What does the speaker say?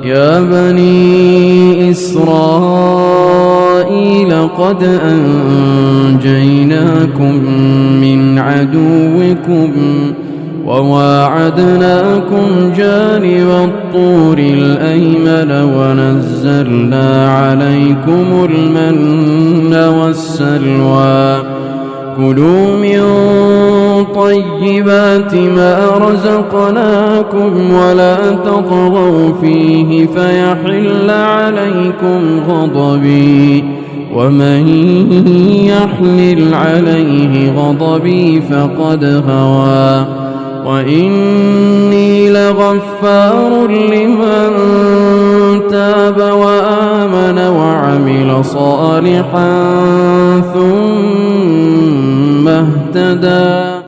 يا بني إسرائيل قد أنجيناكم من عدوكم وواعدناكم جانب الطور الأيمن ونزلنا عليكم المن والسلوى كلوا من طيبات ما رزقناكم ولا تطغوا فيه فيحل عليكم غضبي ومن يحلل عليه غضبي فقد هوى وإني لغفار لمن تاب وآمن وعمل صالحا ثم اهتدى.